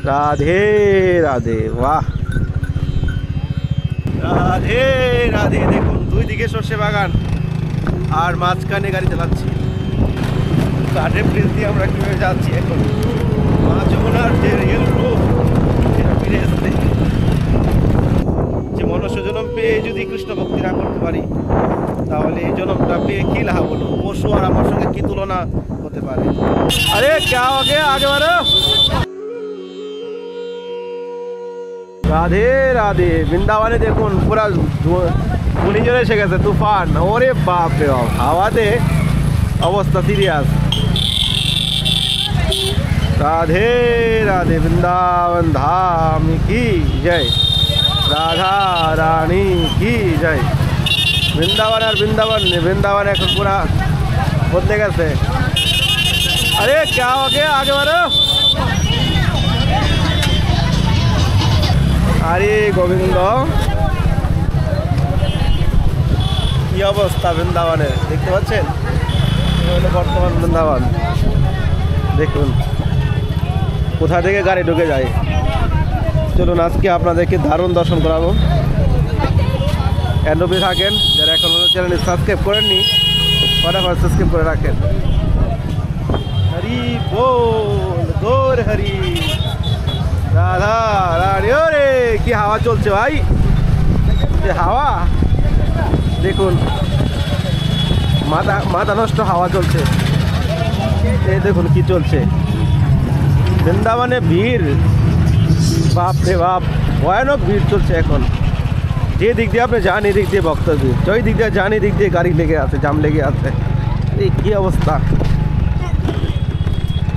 রাধে রাধে, বাহ, রাধে রাধে। দেখুন দুই দিকে সর্ষে বাগান আর মাঝখানে গাড়ি চালাচ্ছি। কাঠের ব্রিজ দিয়ে আমরা কিভাবে যাচ্ছি এখন, মা যমুনার যে রিয়েল রূপ সেটা ফিরে এসেছে। যে মনুষ্য জন্ম পেয়ে যদি কৃষ্ণ ভক্তি না করতে পারি, তাহলে এই জন্মটা পেয়ে কি লাভ হলো? পশু আর আমার সঙ্গে কি তুলনা হতে পারে? আরে क्या हो गया, आगे बढ़ो। রাধে রাধে। বৃন্দাবনে দেখুন পুরা ঘূর্ণিঝড় এসে গেছে, তুফান। ওরে বাপ রে বাপ, হাওয়াতে অবস্থা সিরিয়াস। রাধে রাধে। বৃন্দাবন ধাম কি জয়, রাধা রানী কি জয়। বৃন্দাবন আর বৃন্দাবন এখন পুরা বদলে গেছে। আরে क्या हो गया, आगे बढ़ो। আরে গোবিন্দ, কি অবস্থা বৃন্দাবনের, দেখতে পাচ্ছেন? বর্তমান বৃন্দাবন দেখুন কোথা থেকে গাড়ি ঢুকে যায়। চলুন আজকে আপনাদেরকে দারুণ দর্শন করাবো। এনওপি থাকেন, যারা এখন চ্যানেলটি সাবস্ক্রাইব করেননি ফটাফট সাবস্ক্রাইব করে রাখেন। হরি বল, গৌর হরি, রাধা রানী। ওরে কি হাওয়া চলছে ভাই, যে হাওয়া দেখুন, মাথা নষ্ট হাওয়া চলছে। এই দেখুন কি চলছে বৃন্দাবনে, ভিড় বাপ রে বাপ, ভয়ানক ভিড় চলছে এখন। যে দিক দিয়ে আপনি যান এই দিক দিয়ে ভক্ত ভিড়, যেই দিক দিয়ে যান এই দিক দিয়ে গাড়ি লেগে আছে, জাম লেগে আছে। এই কি অবস্থা,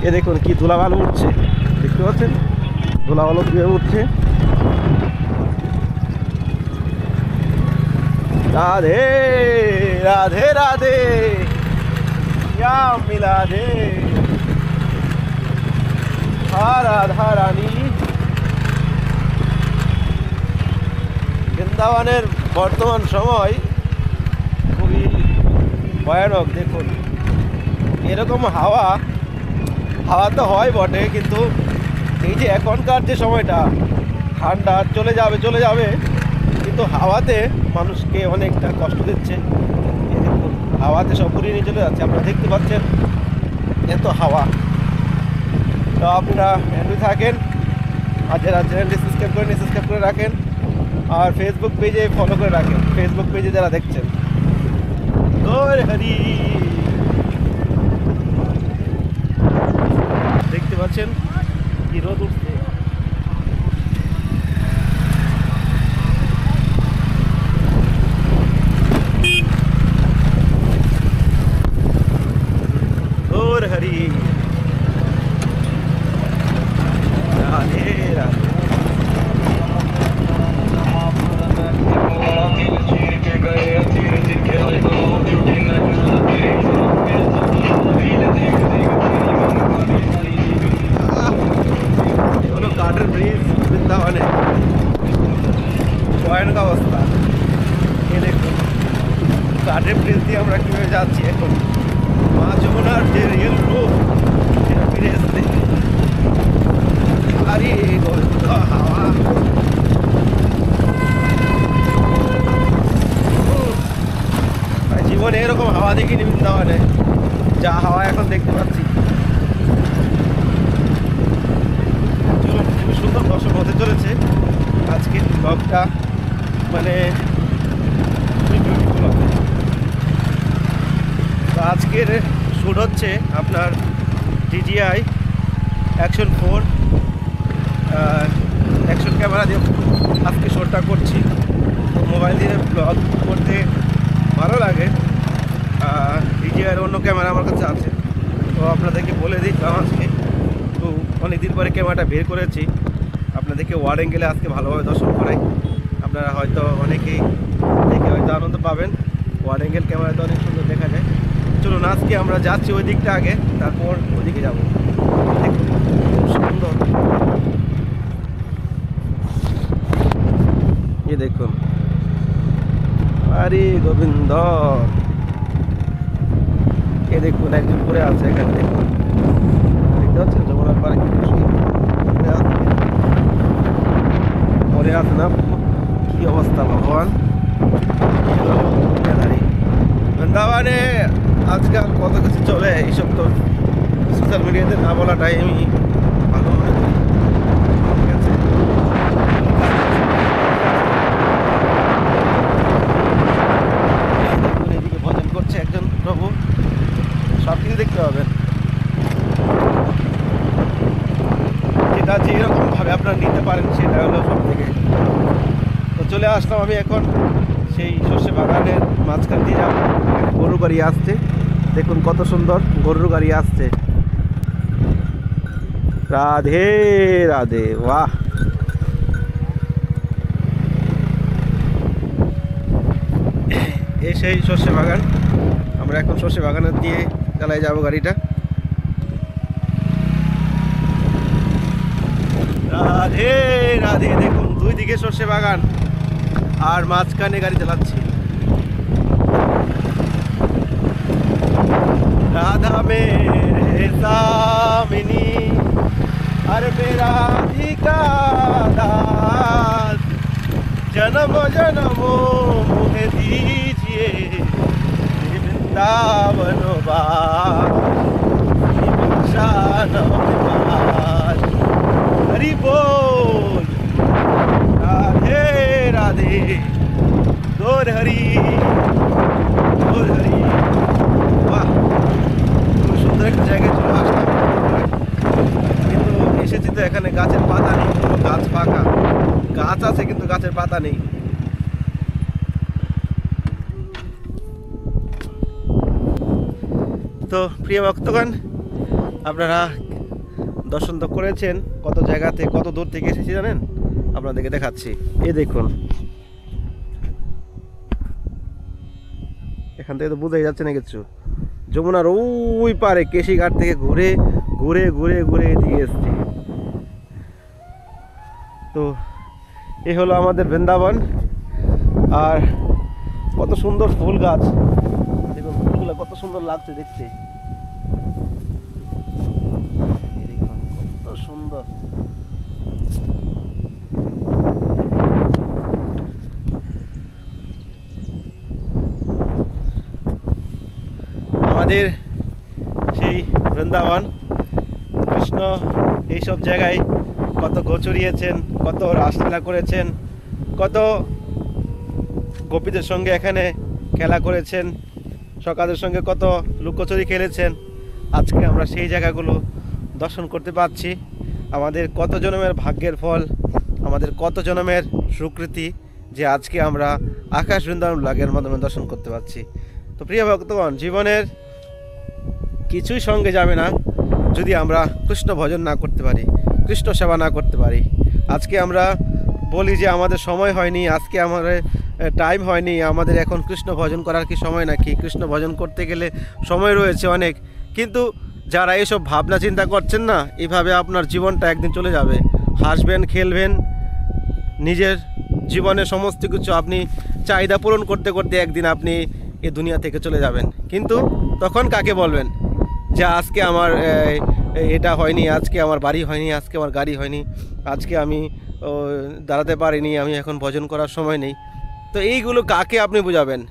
এ দেখুন কি ধুলাবালু উঠছে, দেখতে পাচ্ছেন ধুলাবালু কীভাবে উঠছে। রাধে রাধে রাধে, क्या मिला दे রাধা রানী। বৃন্দাবনের বর্তমান সময় খুবই ভয়ানক। দেখুন এরকম হাওয়া তো হয় বটে, কিন্তু এই যে এখনকার যে সময়টা ঠান্ডা চলে যাবে, কিন্তু হাওয়াতে মানুষকে অনেকটা কষ্ট দিচ্ছে। এই দেখুন হাওয়াতে সব পুড়িয়ে নিয়ে চলে যাচ্ছে, আপনারা দেখতে পাচ্ছেন এত হাওয়া। তো আপনারা এনওপি থাকেন, আর যারা চ্যানেলটি সাবস্ক্রাইব করে রাখেন, আর ফেসবুক পেজে ফলো করে রাখেন। ফেসবুক পেজে যারা দেখছেন, গৌর হরি। দেখতে পাচ্ছেন কি রোদ উঠছে। গৌর হরি, রাধে রাধে। কাঠের ব্রিজ বৃন্দাবনে, ভয়ানক অবস্থা। এ দেখুন কাঠের ব্রিজ দিয়ে আমরা কীভাবে যাচ্ছি এখন, মা যমুনার যে রিয়েল রূপ সেটা ফিরে এসেছে। আরে হাওয়া, জীবনে এরকম হাওয়া দেখিনি বৃন্দাবনে, যা হাওয়া এখন দেখতে পাচ্ছি। খুবই সুন্দর দর্শন হতে চলেছে আজকের ব্লগটা, মানে খুবই বিউটিফুল হবে। তো আজকের শ্যুট হচ্ছে আপনার DJI Action 4 অ্যাকশন ক্যামেরা দিয়ে আজকে শ্যুটটা করছি। তো মোবাইল দিয়ে ব্লগ করতে ভালো লাগে, DJI অন্য ক্যামেরা আমার কাছে আছে, তো আপনাদেরকে বলে দিচ্ছিলাম আজকে। তো অনেকদিন পরে ক্যামেরাটা বের করেছি, আপনাদেরকে ওয়ার্ড অ্যাঙ্গেলে আজকে ভালোভাবে দর্শন করাই। আপনারা হয়তো অনেকেই দেখে হয়তো আনন্দ পাবেন, ওয়ার্ড অ্যাঙ্গেল ক্যামেরাতে অনেক সুন্দর দেখা যায়। চলুন আজকে আমরা যাচ্ছি ওই দিকটা আগে, তারপর ওইদিকে যাবো। সুন্দর এ দেখুন, আরে গোবিন্দ, এ দেখুন একজন পরে আছে এখানে, দেখুন দেখতে পাচ্ছেন যমুনার পাড়ে কিন্তু আছে না, কি অবস্থা ভগবান। বৃন্দাবনে আজকাল কত কিছু চলে, এইসব তো সোশ্যাল মিডিয়াতে না বলাটাই আমি ভালো মনে করি। ঠিক আছে, এদিকে ভজন করছে একজন প্রভু, সব কিছু দেখতে পাবেন। যেটা যেরকমভাবে আপনারা নিতে পারেন সেটা হলো সব থেকে। তো চলে আসলাম আমি এখন সেই সর্ষে বাগানের মাঝখান দিয়ে যাব। গরুর গাড়ি আসছে, দেখুন কত সুন্দর গরুর গাড়ি আসছে। রাধে রাধে, বাহ। এই সেই সর্ষে বাগান, আমরা এখন সর্ষে বাগানের দিয়ে চালাই যাবো গাড়িটা। রাধে রাধে, দেখুন দুই দিকে সর্ষে বাগান আর মাঝখানে গাড়ি চালাচ্ছি। রাধা মেরে সামিনী আর মেরা দাস, জন্ম জন্ম মুহে দীজিয়ে বৃন্দাবন বাস। হরি बोल, राधे राधे, दोर हरी दोर हरी। বাহ, খুব সুন্দর একটা জায়গায় চলে আসলাম। কিন্তু এসেছি তো এখানে গাছের পাতা নেই, কোনো গাছ ফাঁকা। গাছ আছে কিন্তু গাছের পাতা নেই। তো প্রিয় ভক্তগণ, আপনারা দর্শন তো করেছেন, কত জায়গাতে কত দূর থেকে এসেছি জানেন, আপনাদেরকে দেখাচ্ছি। এই দেখুন, এখান থেকে তো বোঝাই যাচ্ছে না কিছু। যমুনার ওই পারে কেশিঘাট থেকে ঘুরে ঘুরে ঘুরে ঘুরে এদিকে এসছি। তো এই হলো আমাদের বৃন্দাবন। আর কত সুন্দর ফুল গাছ, দেখুন ফুলগুলো কত সুন্দর লাগছে দেখতে। সুন্দর, আমাদের সেই বৃন্দাবন কৃষ্ণ এইসব জায়গায় কত গোচরিয়েছেন, কত রাসলীলা করেছেন, কত গোপীদের সঙ্গে এখানে খেলা করেছেন, সকালের সঙ্গে কত লুকোচুরি খেলেছেন। আজকে আমরা সেই জায়গাগুলো দর্শন করতে পারছি। আমাদের কত জন্মের ভাগ্যের ফল, আমাদের কত জন্মের সুকৃতি যে আজকে আমরা আকাশ বৃন্দাবন ব্লগের মাধ্যমে দর্শন করতে পারছি। তো প্রিয় ভক্তগণ, জীবনের কিছুই সঙ্গে যাবে না যদি আমরা কৃষ্ণ ভজন না করতে পারি, কৃষ্ণ সেবা না করতে পারি। আজকে আমরা বলি যে আমাদের সময় হয়নি, আজকে আমাদের টাইম হয়নি, আমাদের এখন কৃষ্ণ ভজন করার কি সময় নাকি? কৃষ্ণ ভজন করতে গেলে সময় রয়েছে অনেক। কিন্তু যারা এইসব ভাবনা চিন্তা করছেন না, এইভাবে আপনার জীবনটা একদিন চলে যাবে। হাসবেন, খেলবেন, নিজের জীবনের সমস্ত কিছু আপনি চাহিদা পূরণ করতে করতে একদিন আপনি এই দুনিয়া থেকে চলে যাবেন। কিন্তু তখন কাকে বলবেন যে আজকে আমার এটা হয়নি, আজকে আমার বাড়ি হয়নি, আজকে আমার গাড়ি হয়নি, আজকে আমি দাঁড়াতে পারিনি, আমি এখন ভজন করার সময় নেই। তো এইগুলো কাকে আপনি বোঝাবেন?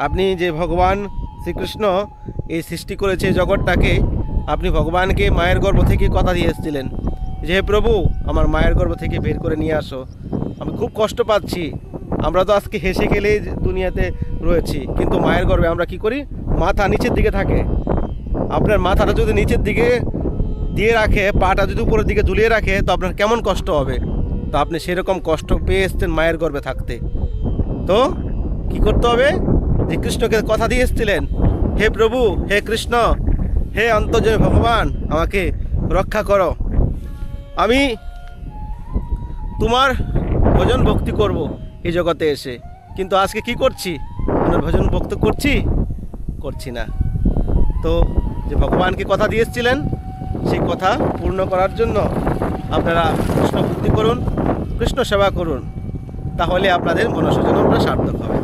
আপনি যে ভগবান শ্রীকৃষ্ণ এই সৃষ্টি করেছে জগৎটাকে, আপনি ভগবানকে মায়ের গর্ভ থেকে কথা দিয়ে এসেছিলেন যে হে প্রভু, আমার মায়ের গর্ভ থেকে বের করে নিয়ে আসো, আমি খুব কষ্ট পাচ্ছি। আমরা তো আজকে হেসে খেলেই দুনিয়াতে রয়েছি, কিন্তু মায়ের গর্ভে আমরা কি করি? মাথা নিচের দিকে থাকে। আপনার মাথাটা যদি নিচের দিকে দিয়ে রাখে, পাটা যদি উপরের দিকে ঝুলিয়ে রাখে, তো আপনার কেমন কষ্ট হবে? তো আপনি সেরকম কষ্ট পেয়ে এসছেন মায়ের গর্ভে থাকতে। তো কি করতে হবে? যে কৃষ্ণকে কথা দিয়ে এসেছিলেন, হে প্রভু, হে কৃষ্ণ, হে অন্তর্যামী ভগবান, আমাকে রক্ষা করো, আমি তোমার ভজন ভক্তি করব এই জগতে এসে। কিন্তু আজকে কি করছি? আপনার ভজন ভক্তি করছি না। তো যে ভগবানকে কথা দিয়ে এসেছিলেন, সেই কথা পূর্ণ করার জন্য আপনারা কৃষ্ণ ভক্তি করুন, কৃষ্ণ সেবা করুন, তাহলে আপনাদের মনঃসজনটা সার্থক হবে।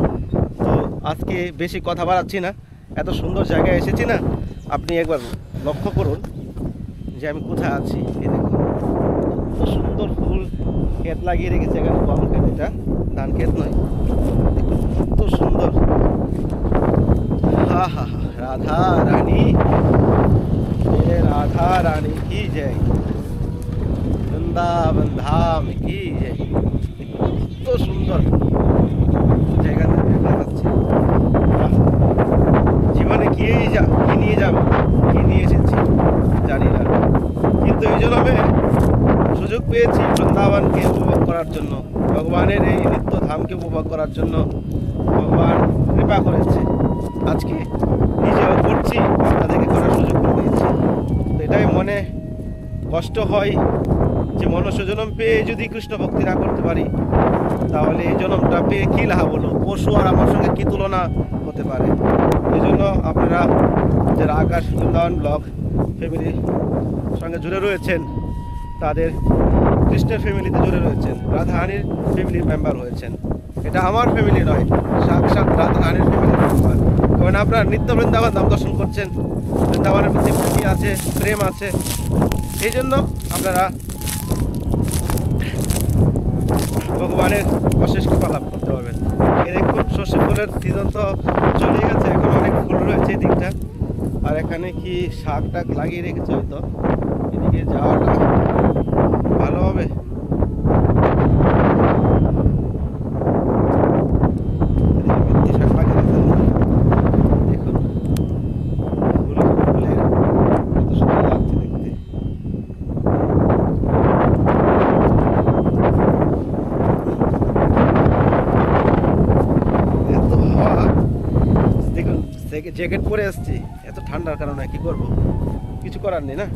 তো আজকে বেশি কথা বাড়াচ্ছি না, এত সুন্দর জায়গায় এসেছি না, আপনি একবার লক্ষ্য করুন যে আমি কোথায় আছি। এই দেখুন কত সুন্দর ফুল ক্ষেত লাগিয়ে রেখেছে এখানে, গম ক্ষেত, এটা ধান ক্ষেত নয়। দেখুন কত সুন্দর। হা হা হা, রাধা রানী, राधा रानी की जय, वृंदावन धाम की जय। কত সুন্দর জায়গাতে দেখা যাচ্ছে। জীবনে কি নিয়ে যাবো, কি নিয়ে এসেছি জানি না, কিন্তু এই জন্যে সুযোগ পেয়েছি বৃন্দাবনকে উপভোগ করার জন্য, ভগবানের এই নিত্য ধামকে উপভোগ করার জন্য ভগবান কৃপা করেছে। আজকে নিজেও করছি, আপনাদেরকে করার সুযোগ করে দিয়েছি। তো এটাই মনে কষ্ট হয় যে মনুষ্য জন্ম পেয়ে যদি কৃষ্ণ ভক্তি না করতে পারি, তাহলে এই জন্মটা পেয়ে কী লাভ হলো? পশু আর আমার সঙ্গে কী তুলনা হতে পারে? এই জন্য আপনারা যারা আকাশ বৃন্দাবন ব্লগ ফ্যামিলির সঙ্গে জুড়ে রয়েছেন, তাদের কৃষ্ণের ফ্যামিলিতে জুড়ে রয়েছেন, রাধারানীর ফ্যামিলির মেম্বার হয়েছেন। এটা আমার ফ্যামিলি নয়, সাক্ষাৎ রাধারানীর ফ্যামিলির মেম্বার। কারণ আপনারা নিত্য বৃন্দাবন ধাম দর্শন করছেন, বৃন্দাবনের প্রতি ভক্তি আছে, প্রেম আছে, এই জন্য আপনারা ভগবানের অশেষ কৃপা লাভ করতে পারবেন। এ দেখুন সর্ষে ফুলের সিজন তো চলে গেছে, এখন অনেক ফুল রয়েছে এই দিকটা। আর এখানে কি শাক টাক লাগিয়ে রেখেছে, হয়তো এদিকে যাওয়াটা ভালো হবে। মেথি শাক লাগিয়ে রেখেছে, দেখুন ফুল ফুলের কত সুন্দর লাগছে দেখতে। এত হাওয়া, দেখুন জ্যাকেট পরে আসছি, এত ঠান্ডার কারণে কি করব, কিছু করার নেই না।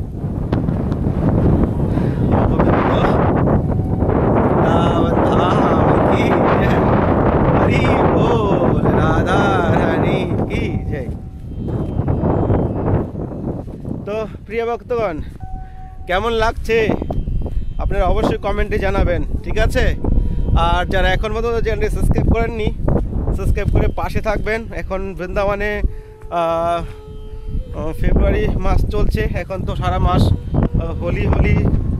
তো প্রিয় ভক্তগণ, কেমন লাগছে আপনারা অবশ্যই কমেন্টে জানাবেন, ঠিক আছে? আর যারা এখন পর্যন্ত চ্যানেলটি সাবস্ক্রাইব করেননি, সাবস্ক্রাইব করে পাশে থাকবেন। এখন বৃন্দাবনে ফেব্রুয়ারি মাস চলছে, এখন তো সারা মাস হোলি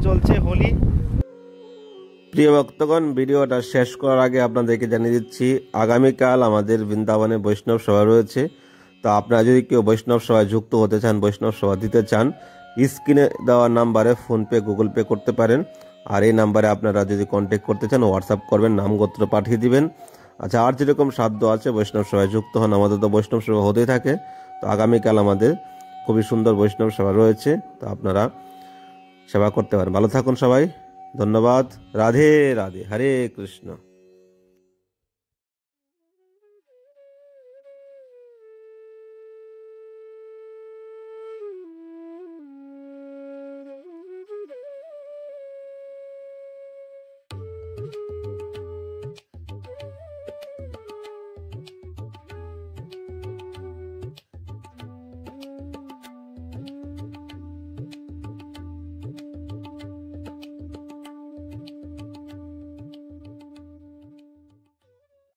চলছে, হোলি। প্রিয় ভক্তগণ, ভিডিওটা শেষ করার আগে আপনাদেরকে জানিয়ে দিচ্ছি, আগামীকাল আমাদের বৃন্দাবনে বৈষ্ণব সভা রয়েছে। তো আপনারা যদি কেউ বৈষ্ণব সভায় যুক্ত হতে চান, বৈষ্ণব সভা দিতে চান, স্ক্রিনে দেওয়া নাম্বারে ফোনপে গুগল পে করতে পারেন। আর এই নাম্বারে আপনারা যদি কন্ট্যাক্ট করতে চান, হোয়াটসঅ্যাপ করবেন, নাম গোত্র পাঠিয়ে দিবেন। আচ্ছা, আর যেরকম সাধ্য আছে বৈষ্ণব সভায় যুক্ত হন, আমাদের তো বৈষ্ণব সভা হতেই থাকে। তো আগামীকাল আমাদের খুবই সুন্দর বৈষ্ণব সভা রয়েছে, তো আপনারা সেবা করতে পারেন। ভালো থাকুন সবাই, ধন্যবাদ। রাধে রাধে, হরে কৃষ্ণ।